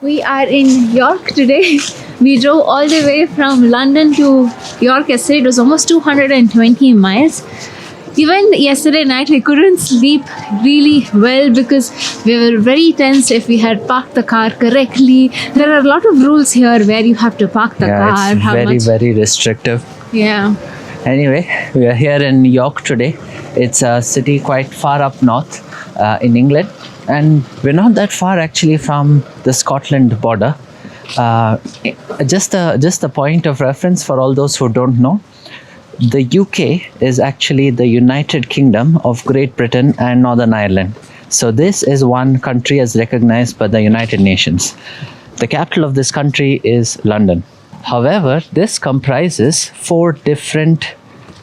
We are in York today. We drove all the way from London to York yesterday. It was almost 220 miles. Even yesterday night, I couldn't sleep really well because we were very tense if we had parked the car correctly. There are a lot of rules here where you have to park the car. It's very restrictive. Yeah. Anyway, we are here in York today. It's a city quite far up north in England, and we're not that far actually from the Scotland border. Just a point of reference for all those who don't know. The UK is actually the United Kingdom of Great Britain and Northern Ireland. So this is one country as recognized by the United Nations. The capital of this country is London. However, this comprises four different,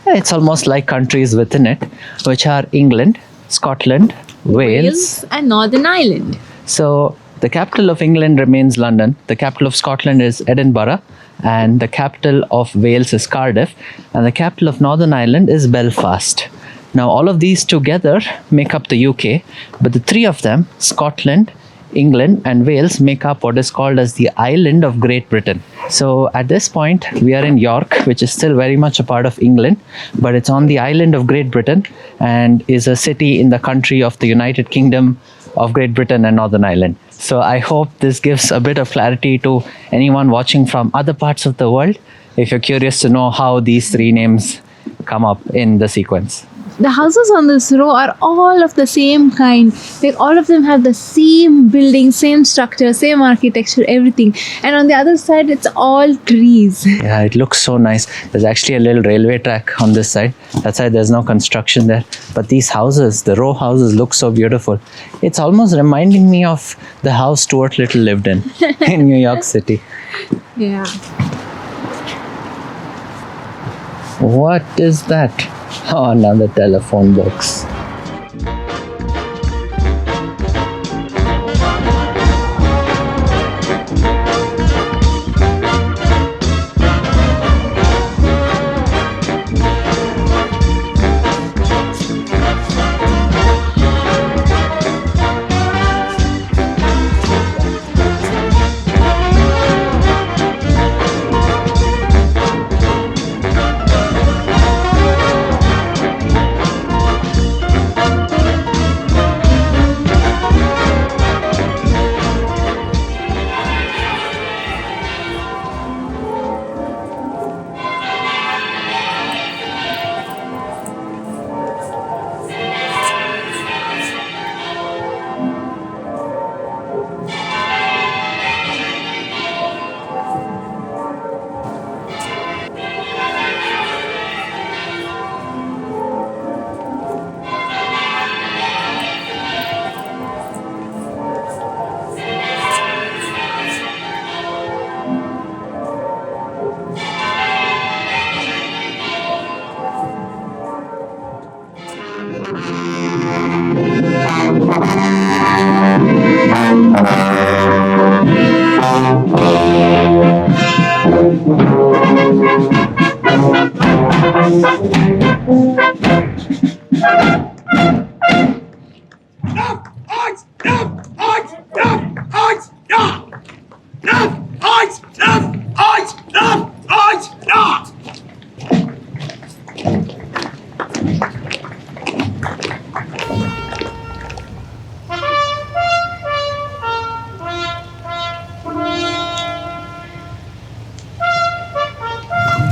it's almost like countries within it, which are England, Scotland, Wales and Northern Ireland. So the capital of England remains London, the capital of Scotland is Edinburgh, and the capital of Wales is Cardiff, and the capital of Northern Ireland is Belfast. Now all of these together make up the UK, but the three of them, Scotland, England and Wales, make up what is called as the island of Great Britain. So at this point we are in York, which is still very much a part of England, but it's on the island of Great Britain and is a city in the country of the United Kingdom of Great Britain and Northern Ireland. So I hope this gives a bit of clarity to anyone watching from other parts of the world, if you're curious to know how these three names come up in the sequence. The houses on this row are all of the same kind. Like all of them have the same building, same structure, same architecture, everything. And on the other side, it's all trees. Yeah, it looks so nice. There's actually a little railway track on this side. That's why there's no construction there. But these houses, the row houses, look so beautiful. It's almost reminding me of the house Stuart Little lived in New York City. Yeah. What is that? Oh, another telephone box.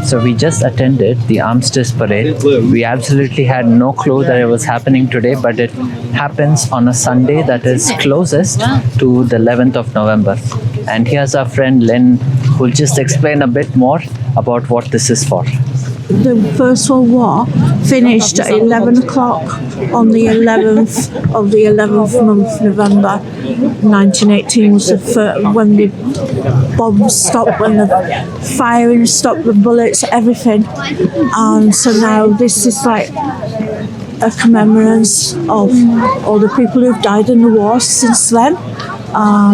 So we just attended the Armistice Parade. We absolutely had no clue that it was happening today, but it happens on a Sunday that is closest to the 11th of November. And here's our friend Lynn, who'll just explain a bit more about what this is for. The First World War finished at 11 o'clock on the 11th of the 11th month, November 1918 was when the bombs stopped, when the firing stopped, the bullets, everything. And so now this is like a commemorance of all the people who've died in the war since then.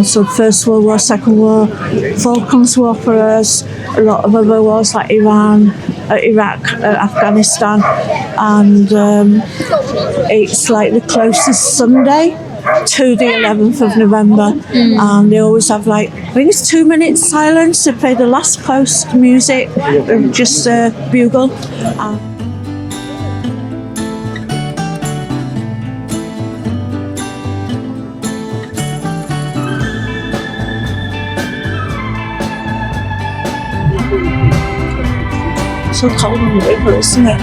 So First World War, Second War, Falklands War for us, a lot of other wars like Iran, Iraq, Afghanistan, and it's like the closest Sunday to the 11th of November, and they always have like, I think it's 2 minutes silence. They play the last post music, just bugle. So cold on the river, isn't it?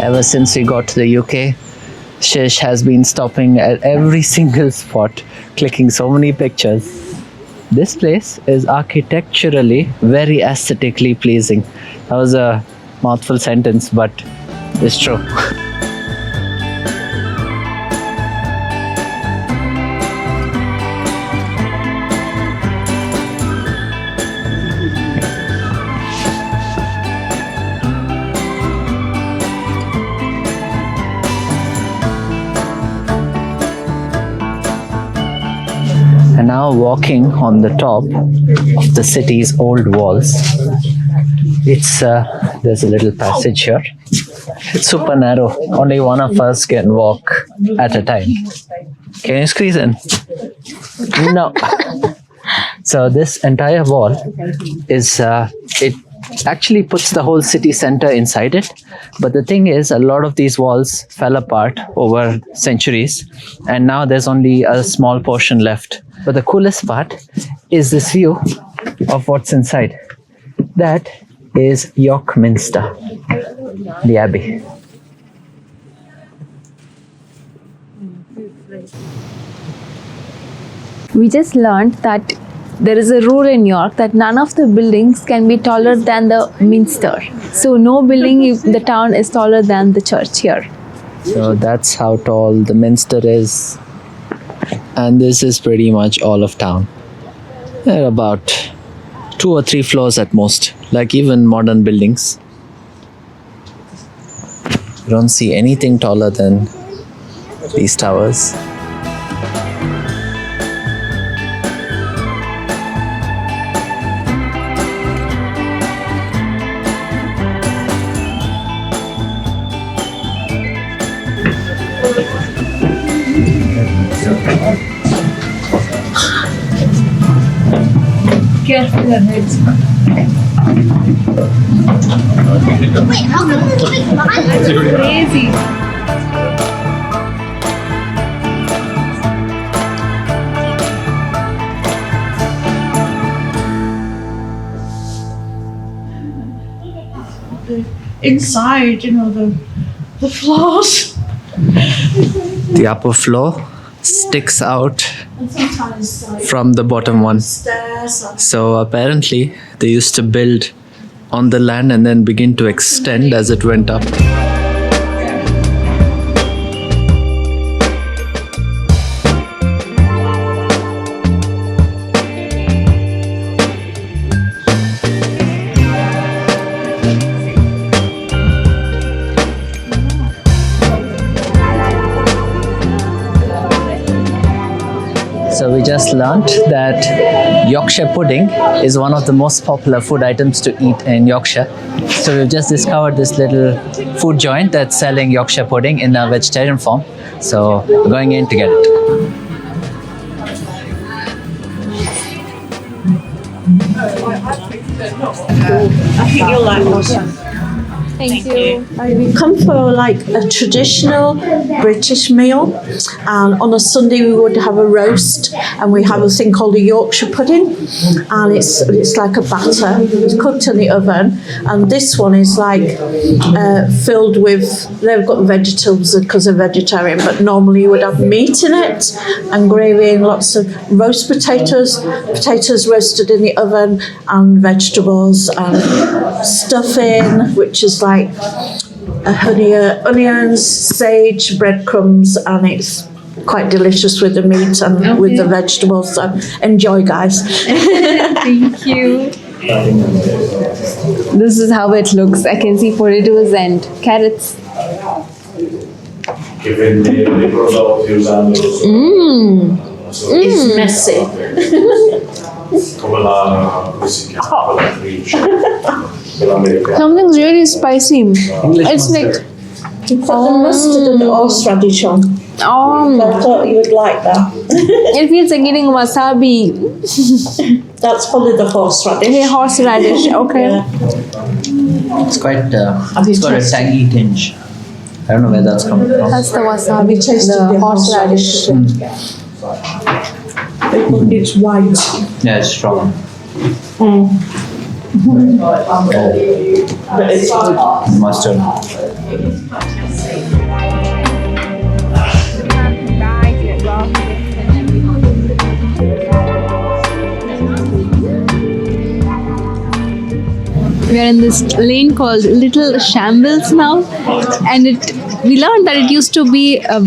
Ever since we got to the UK, Shish has been stopping at every single spot, clicking so many pictures. This place is architecturally very aesthetically pleasing. That was a mouthful sentence, but it's true. And now walking on the top of the city's old walls. It's there's a little passage here. It's super narrow. Only one of us can walk at a time. Can you squeeze in? No. So this entire wall is it actually puts the whole city center inside it. But the thing is, a lot of these walls fell apart over centuries, and now there's only a small portion left. But the coolest part is this view of what's inside. That is York Minster, the Abbey. We just learned that there is a rule in York that none of the buildings can be taller than the minster. So no building in the town is taller than the church here. So that's how tall the minster is. And this is pretty much all of town. There are about 2 or 3 floors at most, like even modern buildings. You don't see anything taller than these towers. Careful your heads. Crazy. Inside, the floors. The upper floor sticks out And sometimes like from the bottom one. stairs. So apparently they used to build on the land and then begin to extend as it went up. So we just learnt that Yorkshire pudding is one of the most popular food items to eat in Yorkshire. So we've just discovered this little food joint that's selling Yorkshire pudding in a vegetarian form. So we're going in to get it. I think you'll like those. Thank you. We come for like a traditional British meal, and on a Sunday we would have a roast, and we have a thing called a Yorkshire pudding, and it's like a batter. It's cooked in the oven, and this one is like filled with. They've got vegetables because they're vegetarian, but normally you would have meat in it and gravy and lots of roast potatoes roasted in the oven, and vegetables and stuffing, which is like onions, sage, breadcrumbs, and it's quite delicious with the meat and with the vegetables. So enjoy, guys. Thank you. This is how it looks. I can see potatoes and carrots. It's messy. Something's really spicy. It's like Put the mustard and horseradish on. I thought you would like that. it feels like eating wasabi. That's probably the horseradish. Hey, horseradish. Okay. Yeah. It's quite, you it's got a tasted tangy tinge. I don't know where that's coming from. That's the wasabi. Tasted The the horseradish. It's white. Yeah, it's strong. But it's good. Mustard. We are in this lane called Little Shambles now, and we learned that it used to be a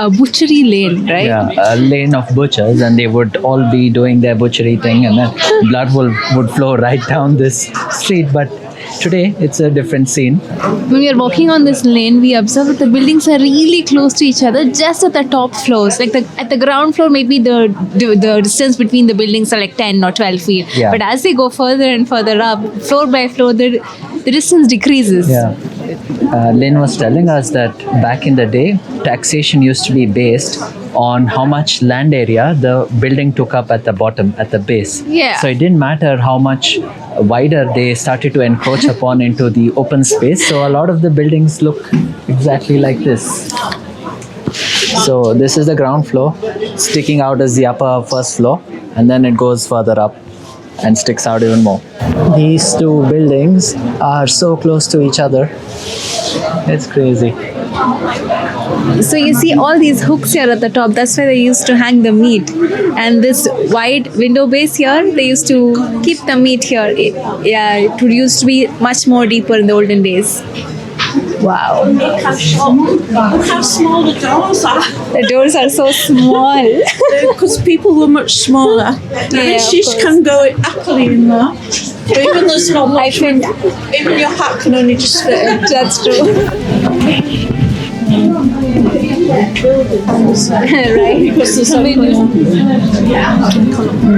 butchery lane, right? Yeah, a lane of butchers, and they would all be doing their butchery thing, and then blood would flow right down this street. But today, it's a different scene. When we are walking on this lane, we observe that the buildings are really close to each other, just at the top floors. Like at the ground floor, maybe the distance between the buildings are like 10 or 12 feet. Yeah. But as they go further and further up, floor by floor, the distance decreases. Yeah. Lynn was telling us that back in the day, taxation used to be based on how much land area the building took up at the bottom, at the base. Yeah. So it didn't matter how much wider they started to encroach upon into the open space. So a lot of the buildings look exactly like this. So this is the ground floor, sticking out as the upper first floor, and then it goes further up and sticks out even more. These two buildings are so close to each other. It's crazy. So you see all these hooks here at the top. That's where they used to hang the meat. And this wide window base here, they used to keep the meat here. It used to be much more deeper in the olden days. Wow. Look how small the doors are. The doors are so small. Because people were much smaller. Yeah, of Fishes course. can go happily in there. But even there's not I much. think Even your hat can only just fit in. that's true. Right. Because there's so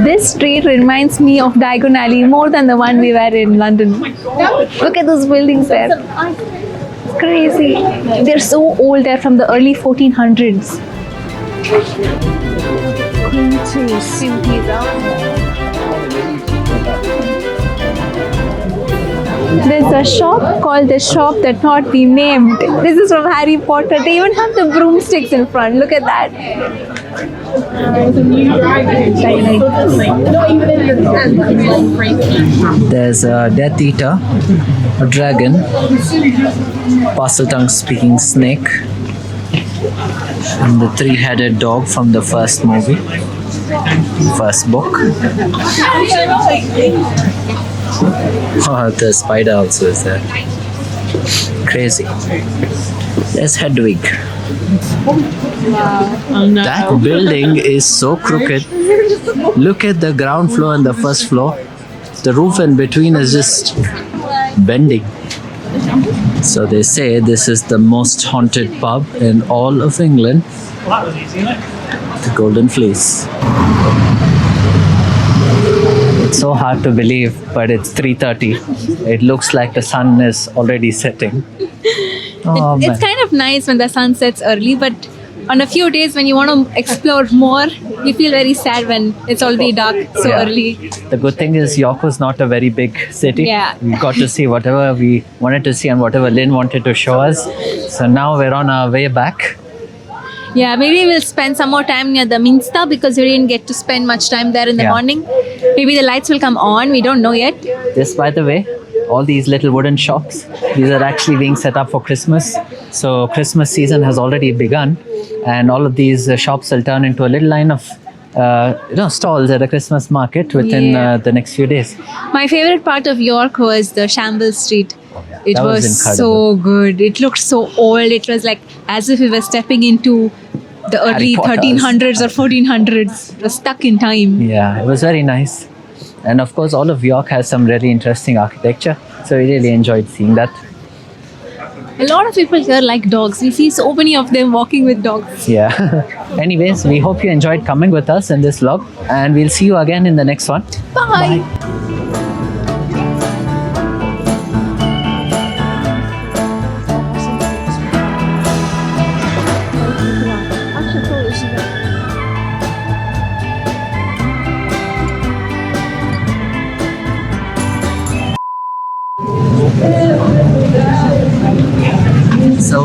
This street reminds me of Diagon Alley more than the one we were in London. Look at those buildings there. It's crazy. They're so old. They're from the early 1400s. There's a shop called The Shop That Not Be Named. This is from Harry Potter. They even have the broomsticks in front. Look at that. There's a Death Eater, a dragon, pastel tongue speaking snake, and the three-headed dog from the first movie, first book. Oh, the spider also is there. Crazy. There's Hedwig. That building is so crooked. Look at the ground floor and the first floor. The roof in between is just bending. So they say this is the most haunted pub in all of England. The Golden Fleece. It's so hard to believe, but it's 3:30. It looks like the sun is already setting. Oh, It's man. kind of nice when the sun sets early, but on a few days when you want to explore more, you feel very sad when it's already dark so Yeah. early. The good thing is York was not a very big city. Yeah. We got to see whatever we wanted to see and whatever Lynn wanted to show us. So now we're on our way back. Yeah, maybe we'll spend some more time near the Minster because we didn't get to spend much time there in the Yeah. morning. Maybe the lights will come on. We don't know yet. This, by the way, all these little wooden shops, these are actually being set up for Christmas. So Christmas season has already begun, and all of these shops will turn into a little line of stalls at a Christmas market within Yeah. the next few days. My favorite part of York was the Shambles Street. It That was was so good. It looked so old. It was like as if we were stepping into the early Potters. 1300s or 1400s. It was stuck in time. Yeah, it was very nice. And of course, all of York has some really interesting architecture. So we really enjoyed seeing that. A lot of people here like dogs. We see so many of them walking with dogs. Yeah. Anyways, we hope you enjoyed coming with us in this vlog. And we'll see you again in the next one. Bye. So,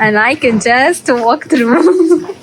And I can just walk through.